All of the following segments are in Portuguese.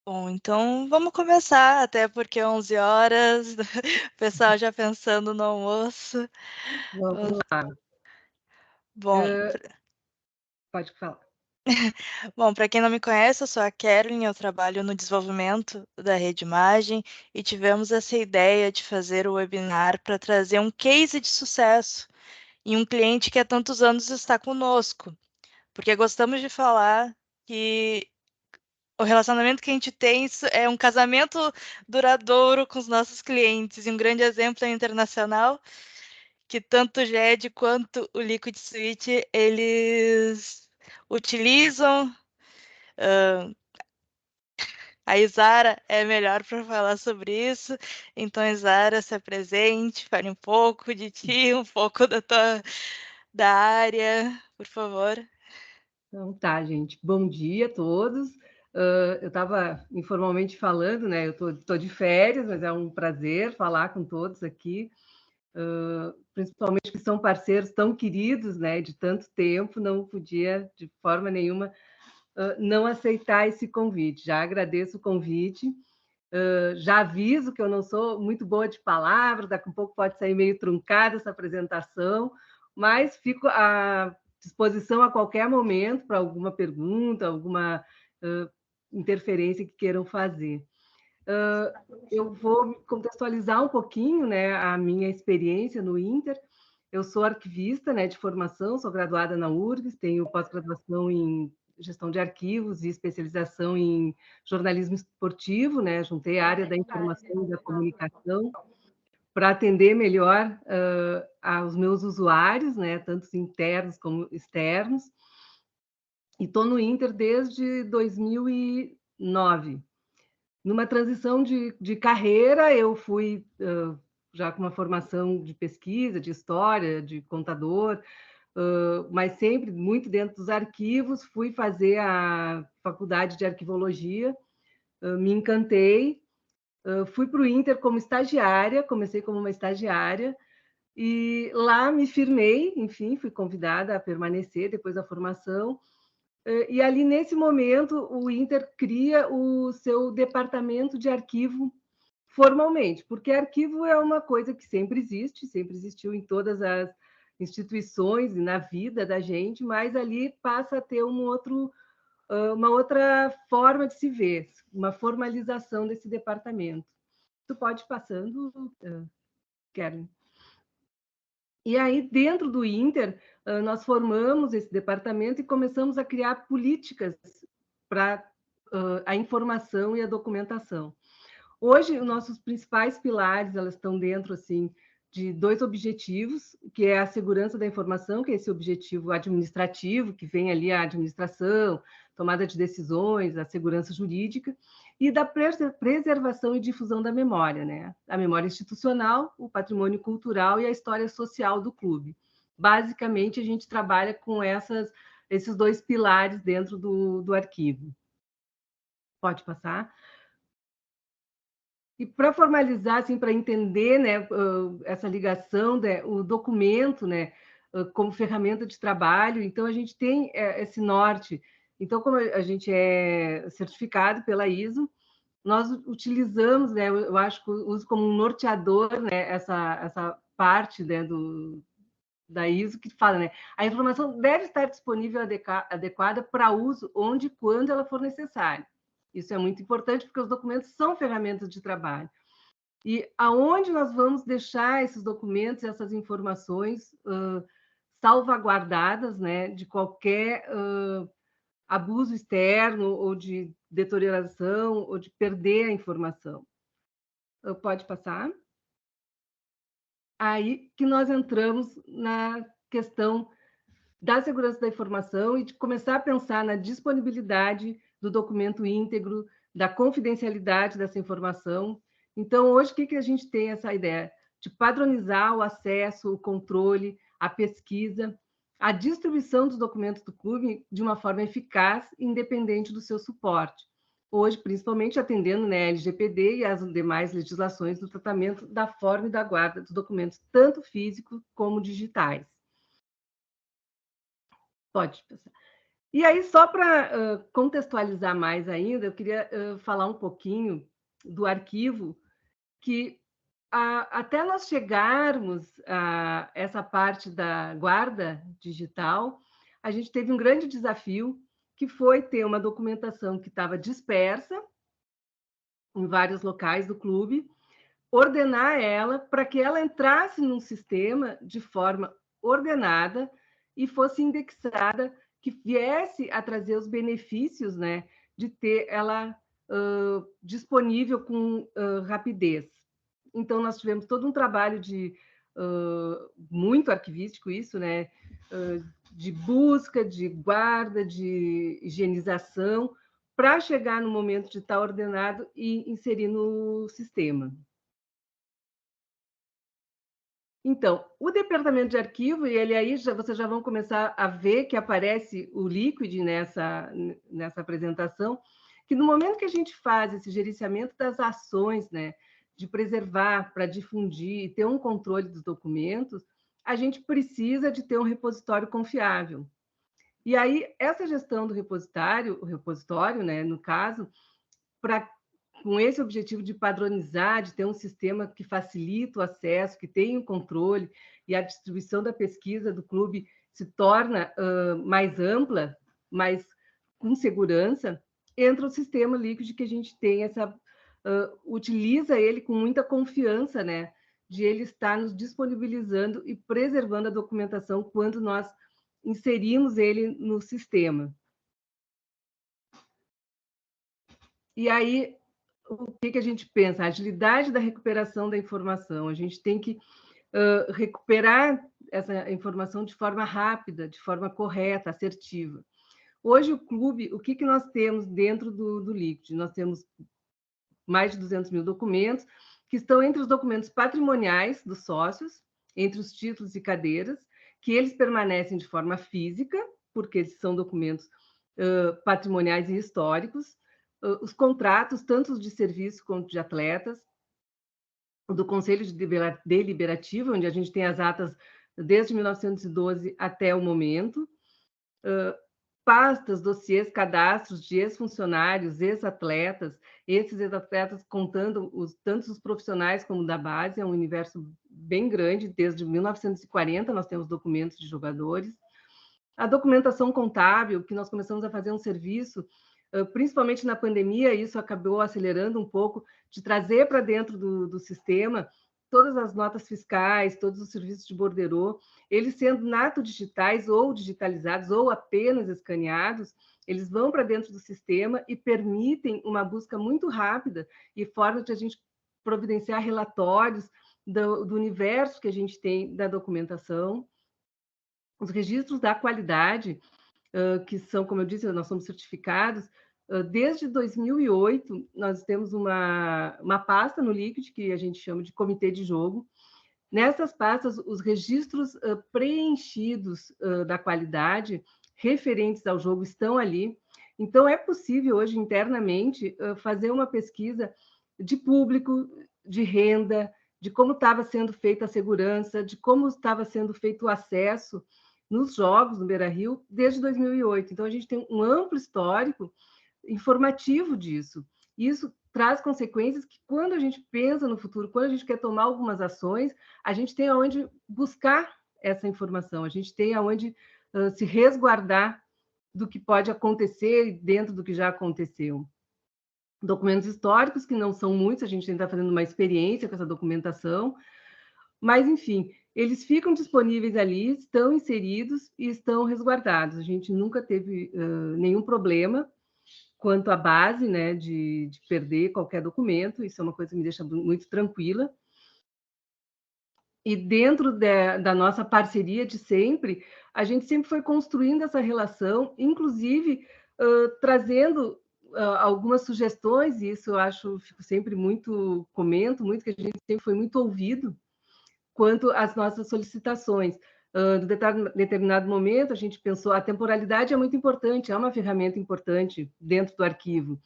Bom, então vamos começar, até porque é 11 horas, o pessoal já pensando no almoço. Vamos lá. Bom, Pode falar. bom, para quem não me conhece, eu sou a Kerlin, eu trabalho no desenvolvimento da Rede Imagem e tivemos essa ideia de fazer o webinar para trazer um case de sucesso em um cliente que há tantos anos está conosco, porque gostamos de falar que o relacionamento que a gente tem é um casamento duradouro com os nossos clientes. E um grande exemplo é internacional, que tanto o GED quanto o Liquid Switch, eles utilizam. A Isara é melhor para falar sobre isso. Então, Isara, se apresente, fale um pouco de ti, um pouco da área, por favor. Então tá, gente. Bom dia a todos. Eu estava informalmente falando, né? Eu tô de férias, mas é um prazer falar com todos aqui, principalmente que são parceiros tão queridos, né? De tanto tempo, não podia de forma nenhuma não aceitar esse convite. Já agradeço o convite. Já aviso que eu não sou muito boa de palavras, daqui a pouco pode sair meio truncada essa apresentação, mas fico à disposição a qualquer momento para alguma pergunta, alguma interferência que queiram fazer. Eu vou contextualizar um pouquinho, né, a minha experiência no Inter. Eu sou arquivista, né, de formação, sou graduada na URGS, tenho pós-graduação em gestão de arquivos e especialização em jornalismo esportivo, né? Juntei a área da informação e da comunicação para atender melhor aos meus usuários, né? Tanto internos como externos. E estou no Inter desde 2009. Numa transição de carreira, eu fui já com uma formação de pesquisa, de história, de contador, mas sempre muito dentro dos arquivos. Fui fazer a faculdade de arquivologia, me encantei, fui para o Inter como estagiária, comecei como uma estagiária, e lá me firmei, enfim, fui convidada a permanecer depois da formação. E ali, nesse momento, o Inter cria o seu departamento de arquivo formalmente, porque arquivo é uma coisa que sempre existe, sempre existiu em todas as instituições e na vida da gente, mas ali passa a ter uma outra forma de se ver, uma formalização desse departamento. Tu pode ir passando, Karen. E aí, dentro do Inter, nós formamos esse departamento e começamos a criar políticas para a informação e a documentação. Hoje, os nossos principais pilares, elas estão dentro assim de dois objetivos, que é a segurança da informação, que é esse objetivo administrativo, que vem ali a administração, tomada de decisões, a segurança jurídica, e da preservação e difusão da memória, né? A memória institucional, o patrimônio cultural e a história social do clube. Basicamente, a gente trabalha com esses dois pilares dentro do arquivo. Pode passar. E para formalizar, assim, para entender, né, essa ligação, né, o documento, né, como ferramenta de trabalho, então a gente tem esse norte. Então, como a gente é certificado pela ISO, nós utilizamos, né, eu acho que uso como um norteador, né, essa parte, né, da ISO que fala, né, a informação deve estar disponível adequada para uso onde e quando ela for necessária. Isso é muito importante porque os documentos são ferramentas de trabalho. E aonde nós vamos deixar esses documentos, essas informações salvaguardadas, né, de qualquer abuso externo ou de deterioração ou de perder a informação. Pode passar? Aí que nós entramos na questão da segurança da informação e de começar a pensar na disponibilidade do documento íntegro, da confidencialidade dessa informação. Então, hoje, o que a gente tem essa ideia? De padronizar o acesso, o controle, a pesquisa, a distribuição dos documentos do clube de uma forma eficaz, independente do seu suporte. Hoje, principalmente atendendo, né, a LGPD e as demais legislações do tratamento da forma e da guarda dos documentos, tanto físicos como digitais. Pode pensar. E aí, só para contextualizar mais ainda, eu queria falar um pouquinho do arquivo, que até nós chegarmos a essa parte da guarda digital, a gente teve um grande desafio, que foi ter uma documentação que estava dispersa em vários locais do clube, ordenar ela para que ela entrasse num sistema de forma ordenada e fosse indexada, que viesse a trazer os benefícios, né, de ter ela disponível com rapidez. Então, nós tivemos todo um trabalho de muito arquivístico isso, né, de busca, de guarda, de higienização, para chegar no momento de estar ordenado e inserir no sistema. Então, o departamento de arquivo, e ele aí vocês já vão começar a ver que aparece o Liquid nessa apresentação, que no momento que a gente faz esse gerenciamento das ações, né, de preservar, para difundir e ter um controle dos documentos, a gente precisa de ter um repositório confiável. E aí, essa gestão do repositório, né, no caso, com esse objetivo de padronizar, de ter um sistema que facilita o acesso, que tenha o controle, e a distribuição da pesquisa do clube se torna mais ampla, mais com segurança, entra o sistema líquido que a gente tem utiliza ele com muita confiança, né? De ele estar nos disponibilizando e preservando a documentação quando nós inserimos ele no sistema. E aí, o que a gente pensa? A agilidade da recuperação da informação. A gente tem que recuperar essa informação de forma rápida, de forma correta, assertiva. Hoje, o clube, o que nós temos dentro do Liquid? Nós temos mais de 200 mil documentos, que estão entre os documentos patrimoniais dos sócios, entre os títulos e cadeiras, que eles permanecem de forma física, porque eles são documentos patrimoniais e históricos, os contratos, tanto de serviço quanto de atletas, do Conselho Deliberativo, onde a gente tem as atas desde 1912 até o momento, pastas, dossiês, cadastros de ex-funcionários, ex-atletas, esses ex-atletas contando tanto os profissionais como da base, é um universo bem grande, desde 1940 nós temos documentos de jogadores. A documentação contábil, que nós começamos a fazer um serviço, principalmente na pandemia, isso acabou acelerando um pouco, de trazer para dentro do sistema todas as notas fiscais, todos os serviços de borderô, eles sendo nato digitais ou digitalizados ou apenas escaneados, eles vão para dentro do sistema e permitem uma busca muito rápida e forma de a gente providenciar relatórios do universo que a gente tem da documentação. Os registros da qualidade, que são, como eu disse, nós somos certificados. Desde 2008, nós temos uma pasta no Liquid, que a gente chama de comitê de jogo. Nessas pastas, os registros preenchidos da qualidade, referentes ao jogo, estão ali. Então, é possível hoje, internamente, fazer uma pesquisa de público, de renda, de como estava sendo feita a segurança, de como estava sendo feito o acesso nos jogos no Beira-Rio desde 2008. Então, a gente tem um amplo histórico informativo disso. Isso traz consequências que, quando a gente pensa no futuro, quando a gente quer tomar algumas ações, a gente tem aonde buscar essa informação, a gente tem aonde se resguardar do que pode acontecer dentro do que já aconteceu. Documentos históricos, que não são muitos, a gente está fazendo uma experiência com essa documentação, mas, enfim, eles ficam disponíveis ali, estão inseridos e estão resguardados. A gente nunca teve nenhum problema quanto à base, né, de perder qualquer documento, isso é uma coisa que me deixa muito tranquila. E dentro da nossa parceria de sempre, a gente sempre foi construindo essa relação, inclusive trazendo algumas sugestões, e isso eu acho, fico sempre comento muito, que a gente sempre foi muito ouvido quanto às nossas solicitações. Em determinado momento, a gente pensou, a temporalidade é muito importante, é uma ferramenta importante dentro do arquivo,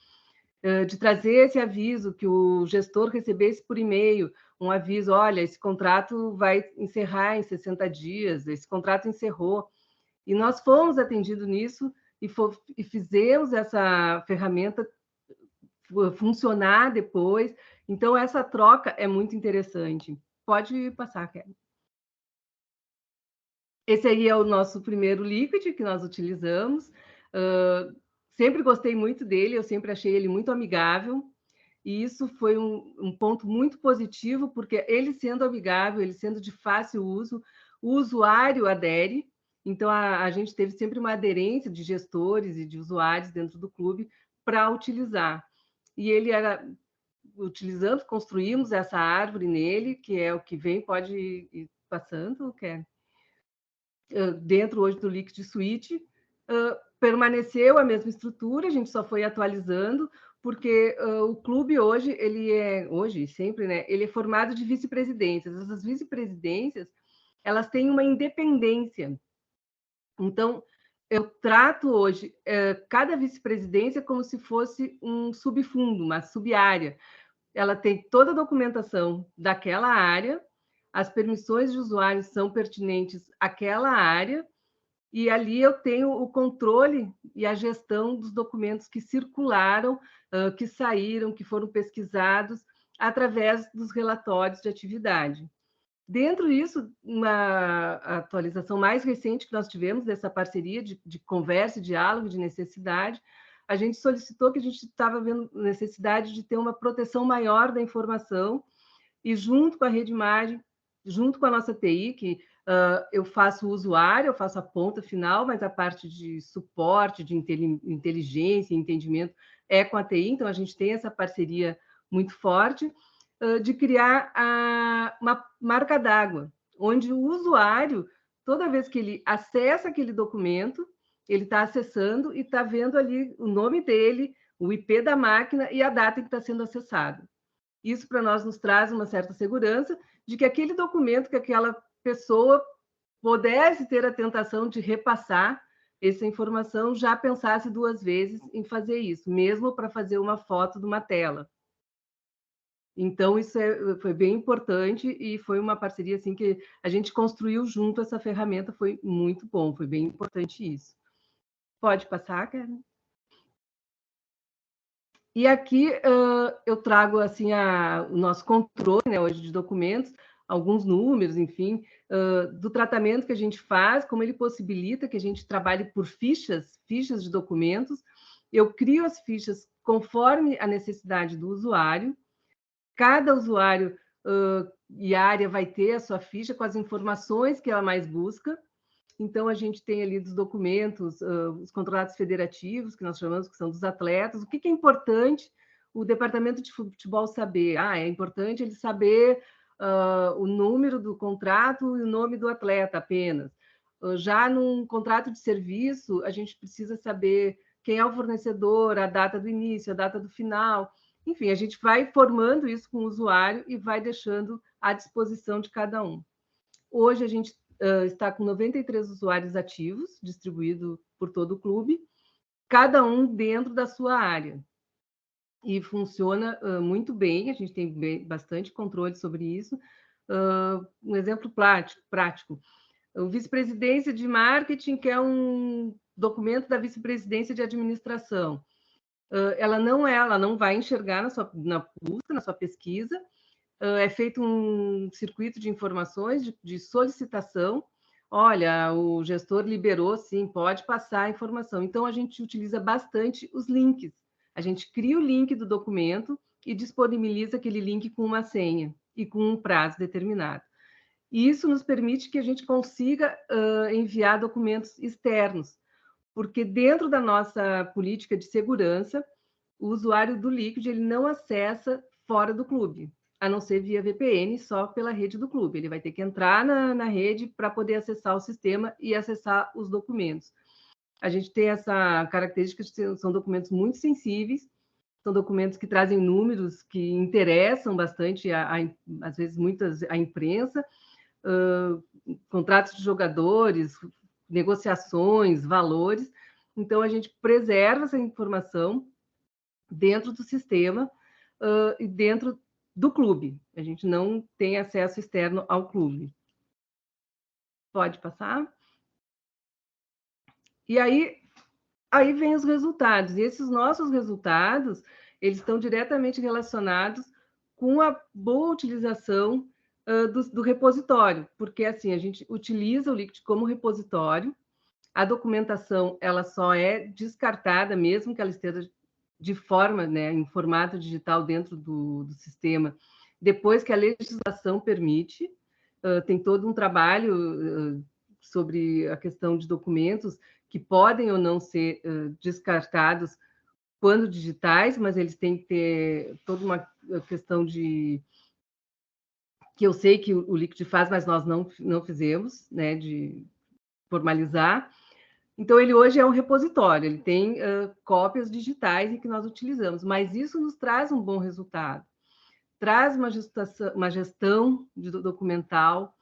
de trazer esse aviso, que o gestor recebesse por e-mail, um aviso, olha, esse contrato vai encerrar em 60 dias, esse contrato encerrou. E nós fomos atendidos nisso, e fizemos essa ferramenta funcionar depois. Então, essa troca é muito interessante. Pode passar, Kelly. Esse aí é o nosso primeiro Liquid que nós utilizamos. Sempre gostei muito dele, eu sempre achei ele muito amigável. E isso foi um ponto muito positivo, porque ele sendo amigável, ele sendo de fácil uso, o usuário adere. Então, a gente teve sempre uma aderência de gestores e de usuários dentro do clube para utilizar. E ele era, utilizando, construímos essa árvore nele, que é o que vem, pode ir passando, quer? Dentro hoje do Liquid Suite, permaneceu a mesma estrutura, a gente só foi atualizando, porque o clube hoje, hoje sempre, né, ele é formado de vice-presidências. Essas vice-presidências, elas têm uma independência. Então, eu trato hoje cada vice-presidência como se fosse um subfundo, uma sub-área. Ela tem toda a documentação daquela área, as permissões de usuários são pertinentes àquela área, e ali eu tenho o controle e a gestão dos documentos que circularam, que saíram, que foram pesquisados, através dos relatórios de atividade. Dentro disso, uma atualização mais recente que nós tivemos dessa parceria de conversa, diálogo, de necessidade, a gente solicitou que a gente estava vendo necessidade de ter uma proteção maior da informação, e junto com a Rede Imagem, junto com a nossa TI, que eu faço o usuário, eu faço a ponta final, mas a parte de suporte, de inteligência e entendimento é com a TI, então a gente tem essa parceria muito forte, de criar uma marca d'água, onde o usuário, toda vez que ele acessa aquele documento, ele está acessando e está vendo ali o nome dele, o IP da máquina e a data que está sendo acessado. Isso, para nós, nos traz uma certa segurança de que aquele documento, que aquela pessoa pudesse ter a tentação de repassar essa informação, já pensasse duas vezes em fazer isso, mesmo para fazer uma foto de uma tela. Então, isso foi bem importante e foi uma parceria assim, que a gente construiu junto essa ferramenta, foi muito bom, foi bem importante isso. Pode passar, Karen? E aqui eu trago assim o nosso controle, né, hoje de documentos, alguns números, enfim, do tratamento que a gente faz, como ele possibilita que a gente trabalhe por fichas de documentos. Eu crio as fichas conforme a necessidade do usuário. Cada usuário e área vai ter a sua ficha com as informações que ela mais busca. Então, a gente tem ali dos documentos, os contratos federativos, que nós chamamos, que são dos atletas. O que é importante o departamento de futebol saber? É importante ele saber o número do contrato e o nome do atleta apenas. Já num contrato de serviço, a gente precisa saber quem é o fornecedor, a data do início, a data do final. Enfim, a gente vai formando isso com o usuário e vai deixando à disposição de cada um. Hoje, a gente está com 93 usuários ativos, distribuído por todo o clube, cada um dentro da sua área. E funciona muito bem, a gente tem bastante controle sobre isso. Um exemplo prático. O vice-presidência de marketing, que é um documento da vice-presidência de administração. Ela não vai enxergar na busca, na sua pesquisa. É feito um circuito de informações, de solicitação. Olha, o gestor liberou, sim, pode passar a informação. Então, a gente utiliza bastante os links. A gente cria o link do documento e disponibiliza aquele link com uma senha e com um prazo determinado. E isso nos permite que a gente consiga enviar documentos externos, porque dentro da nossa política de segurança, o usuário do Liquid ele não acessa fora do clube, a não ser via VPN, só pela rede do clube. Ele vai ter que entrar na rede para poder acessar o sistema e acessar os documentos. A gente tem essa característica de são documentos muito sensíveis, são documentos que trazem números que interessam bastante, às vezes, a imprensa, contratos de jogadores, negociações, valores. Então, a gente preserva essa informação dentro do sistema e dentro do clube. A gente não tem acesso externo ao clube. Pode passar? E aí, aí vem os resultados. E esses nossos resultados, eles estão diretamente relacionados com a boa utilização do repositório, porque assim a gente utiliza o Liquid como repositório. A documentação ela só é descartada, mesmo que ela esteja de forma, né, em formato digital dentro do sistema, depois que a legislação permite. Tem todo um trabalho sobre a questão de documentos que podem ou não ser descartados quando digitais, mas eles têm que ter toda uma questão de que eu sei que o Liquid faz, mas nós não fizemos, né, de formalizar. Então, ele hoje é um repositório, ele tem cópias digitais em que nós utilizamos, mas isso nos traz um bom resultado. Traz uma gestão de documental,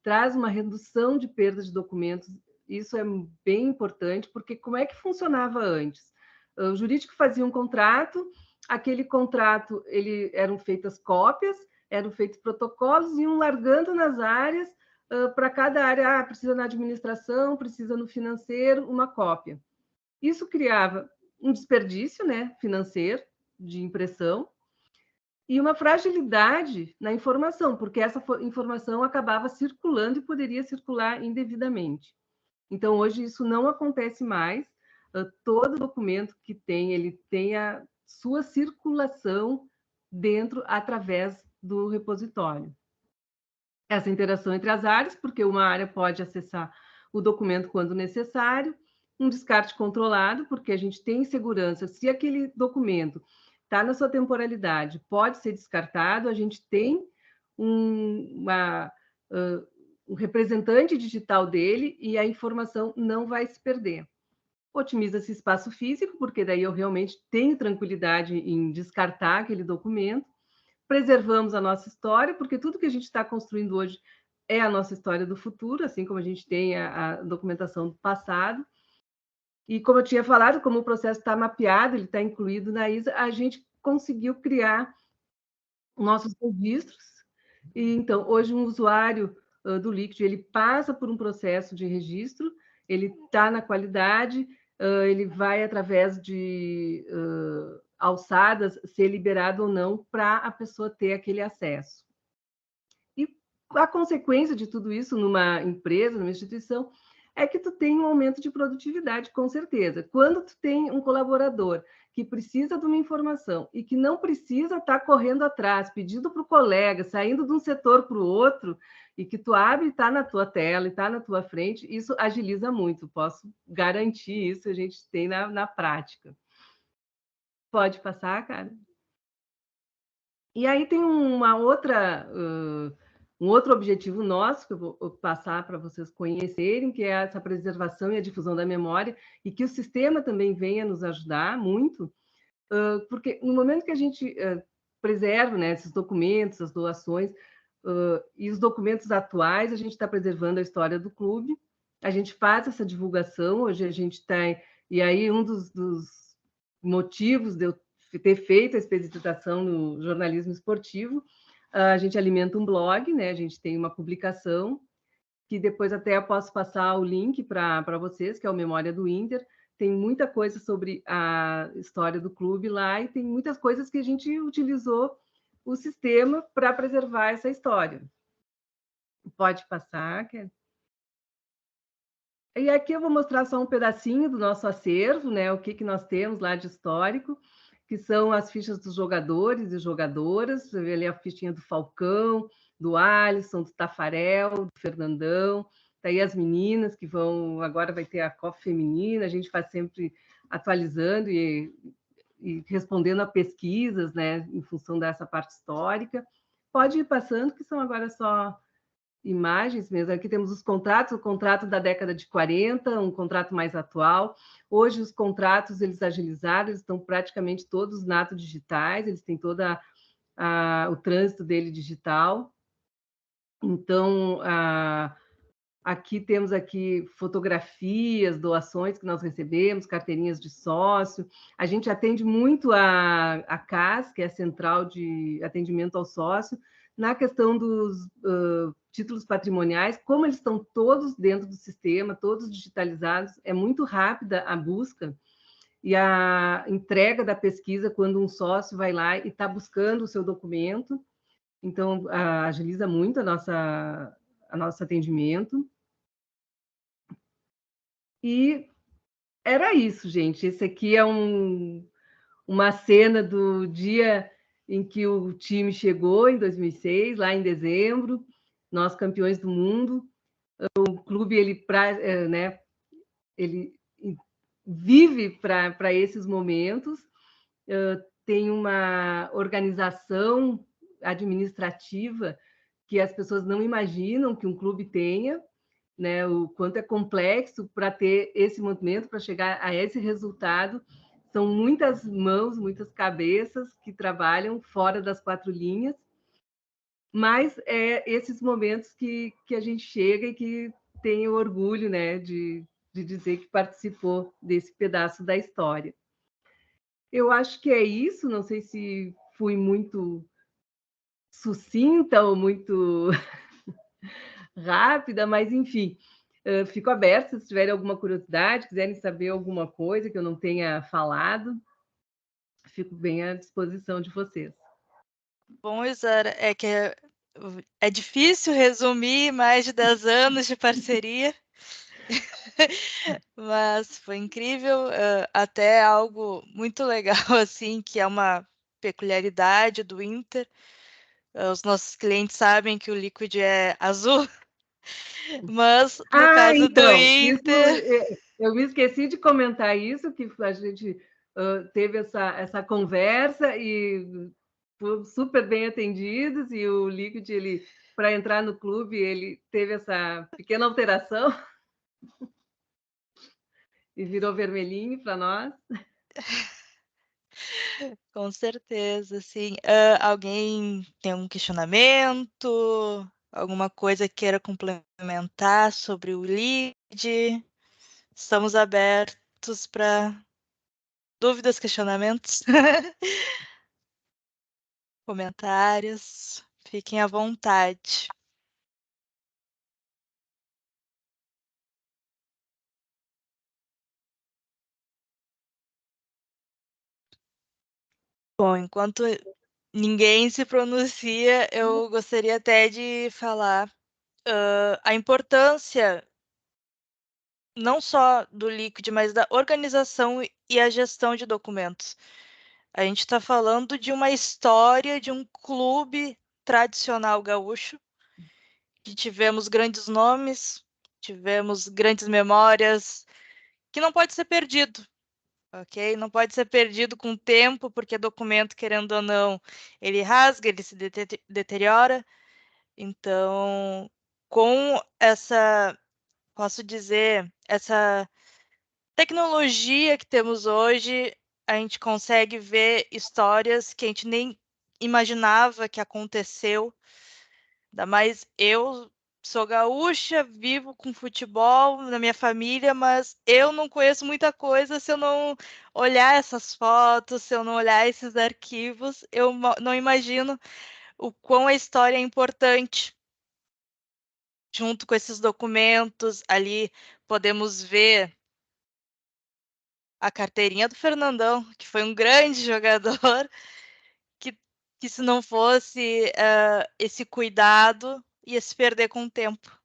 traz uma redução de perdas de documentos. Isso é bem importante, porque como é que funcionava antes? O jurídico fazia um contrato, aquele contrato eram feitas cópias, eram feitos protocolos, iam largando nas áreas, para cada área, precisa na administração, precisa no financeiro, uma cópia. Isso criava um desperdício, né, financeiro, de impressão, e uma fragilidade na informação, porque essa informação acabava circulando e poderia circular indevidamente. Então, hoje isso não acontece mais. Todo documento que tem, ele tem a sua circulação dentro, através do repositório. Essa interação entre as áreas, porque uma área pode acessar o documento quando necessário, um descarte controlado, porque a gente tem segurança, se aquele documento está na sua temporalidade, pode ser descartado, a gente tem um representante digital dele e a informação não vai se perder. Otimiza-se espaço físico, porque daí eu realmente tenho tranquilidade em descartar aquele documento. Preservamos a nossa história, porque tudo que a gente está construindo hoje é a nossa história do futuro, assim como a gente tem a documentação do passado. E como eu tinha falado, como o processo está mapeado, ele está incluído na ISA, a gente conseguiu criar nossos registros. E, então, hoje, um usuário do Liquid, ele passa por um processo de registro, ele está na qualidade, ele vai, através de alçadas, ser liberado ou não para a pessoa ter aquele acesso. E a consequência de tudo isso numa empresa, numa instituição, é que tu tem um aumento de produtividade, com certeza. Quando tu tem um colaborador que precisa de uma informação e que não precisa estar correndo atrás, pedindo para o colega, saindo de um setor para o outro, e que tu abre e está na tua tela, e está na tua frente, isso agiliza muito, posso garantir isso, a gente tem na prática. Pode passar, cara? E aí tem uma outra... um outro objetivo nosso, que eu vou passar para vocês conhecerem, que é essa preservação e a difusão da memória, e que o sistema também venha nos ajudar muito, porque no momento que a gente preserva, né, esses documentos, as doações, e os documentos atuais, a gente está preservando a história do clube, a gente faz essa divulgação, hoje a gente está... E aí um dos motivos de eu ter feito a especialização no jornalismo esportivo, a gente alimenta um blog, né? A gente tem uma publicação, que depois até eu posso passar o link para vocês, que é o Memória do Inter. Tem muita coisa sobre a história do clube lá, e tem muitas coisas que a gente utilizou o sistema para preservar essa história. Pode passar, Ken? E aqui eu vou mostrar só um pedacinho do nosso acervo, né? O que nós temos lá de histórico, que são as fichas dos jogadores e jogadoras. Você vê ali a fichinha do Falcão, do Alisson, do Tafarel, do Fernandão. Daí as meninas que vão... Agora vai ter a COF feminina, a gente vai sempre atualizando e respondendo a pesquisas, né, em função dessa parte histórica. Pode ir passando, que são agora só imagens mesmo. Aqui temos os contratos, o contrato da década de 40, um contrato mais atual. Hoje os contratos, eles agilizaram, eles estão praticamente todos nato digitais, eles têm todo o trânsito dele digital. Então, aqui temos aqui fotografias, doações que nós recebemos, carteirinhas de sócio. A gente atende muito a CAS, que é a Central de Atendimento ao Sócio, na questão dos títulos patrimoniais, como eles estão todos dentro do sistema, todos digitalizados, é muito rápida a busca. e a entrega da pesquisa quando um sócio vai lá e está buscando o seu documento. Então, agiliza muito a nosso atendimento. E era isso, gente. Esse aqui é uma cena do dia em que o time chegou, em 2006, lá em dezembro, nós campeões do mundo. O clube, né, ele vive para esses momentos, tem uma organização administrativa que as pessoas não imaginam que um clube tenha, né, o quanto é complexo para ter esse movimento, para chegar a esse resultado. São muitas mãos, muitas cabeças que trabalham fora das quatro linhas, mas é esses momentos que a gente chega e que tem o orgulho, né, de dizer que participou desse pedaço da história. Eu acho que é isso, não sei se fui muito sucinta ou muito rápida, mas enfim, fico aberta se tiverem alguma curiosidade, quiserem saber alguma coisa que eu não tenha falado, fico bem à disposição de vocês. Bom, Isara, é que é difícil resumir mais de 10 anos de parceria, mas foi incrível, até algo muito legal, assim, que é uma peculiaridade do Inter. Os nossos clientes sabem que o Liquid é azul, mas no caso do Então, isso Inter, eu me esqueci de comentar isso, que a gente teve essa conversa e foram super bem atendidos, e o Liquid, ele, para entrar no clube, ele teve essa pequena alteração e virou vermelhinho para nós. com certeza, sim. Alguém tem algum questionamento? Alguma coisa que queira complementar sobre o lead? Estamos abertos para dúvidas, questionamentos, comentários. Fiquem à vontade. Bom, enquanto ninguém se pronuncia, eu gostaria até de falar a importância não só do Liquid, mas da organização e a gestão de documentos. A gente está falando de uma história de um clube tradicional gaúcho, que tivemos grandes nomes, tivemos grandes memórias, que não pode ser perdido, ok? Não pode ser perdido com o tempo, porque documento, querendo ou não, ele rasga, ele se deteriora. Então, com essa, posso dizer, essa tecnologia que temos hoje, a gente consegue ver histórias que a gente nem imaginava que aconteceu. Ainda mais eu sou gaúcha, vivo com futebol na minha família, mas eu não conheço muita coisa se eu não olhar essas fotos, se eu não olhar esses arquivos, eu não imagino o quão a história é importante. Junto com esses documentos, ali podemos ver a carteirinha do Fernandão, que foi um grande jogador, que, que se não fosse esse cuidado, ia se perder com o tempo.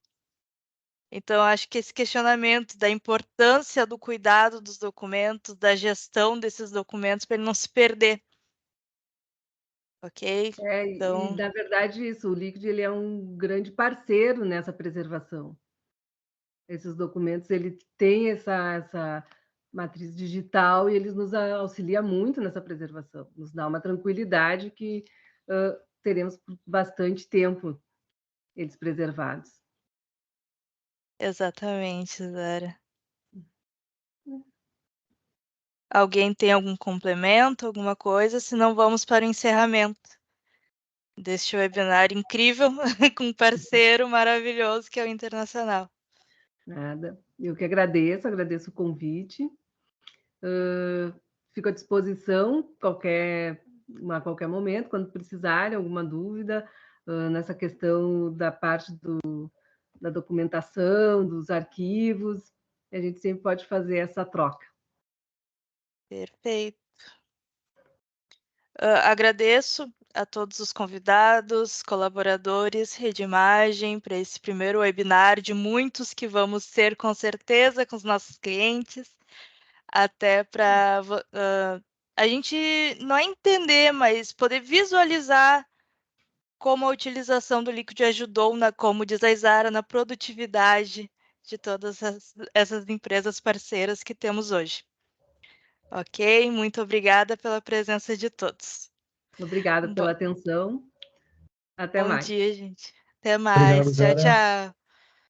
Então, acho que esse questionamento da importância do cuidado dos documentos, da gestão desses documentos, para ele não se perder. Ok? E, Então, na verdade, isso, o Liquid, ele é um grande parceiro nessa preservação. Esses documentos, ele tem essa matriz digital e eles nos auxilia muito nessa preservação, nos dá uma tranquilidade que teremos por bastante tempo eles preservados. exatamente, Zara. Alguém tem algum complemento, alguma coisa? Senão vamos para o encerramento deste webinar incrível com um parceiro maravilhoso que é o Internacional. Nada. Eu que agradeço o convite. Fico à disposição a qualquer momento, quando precisarem, alguma dúvida nessa questão da parte da documentação, dos arquivos. A gente sempre pode fazer essa troca. Perfeito. Agradeço a todos os convidados, colaboradores, Redimagem, para esse primeiro webinar de muitos que vamos ter com certeza com os nossos clientes, até para a gente não é entender, mas poder visualizar como a utilização do líquido ajudou como diz a Isara, na produtividade de todas essas empresas parceiras que temos hoje. Ok? Muito obrigada pela presença de todos. Obrigada Bo- pela atenção. Até Bom mais. dia, gente. Até Obrigado, mais. Tchau, Zara. tchau.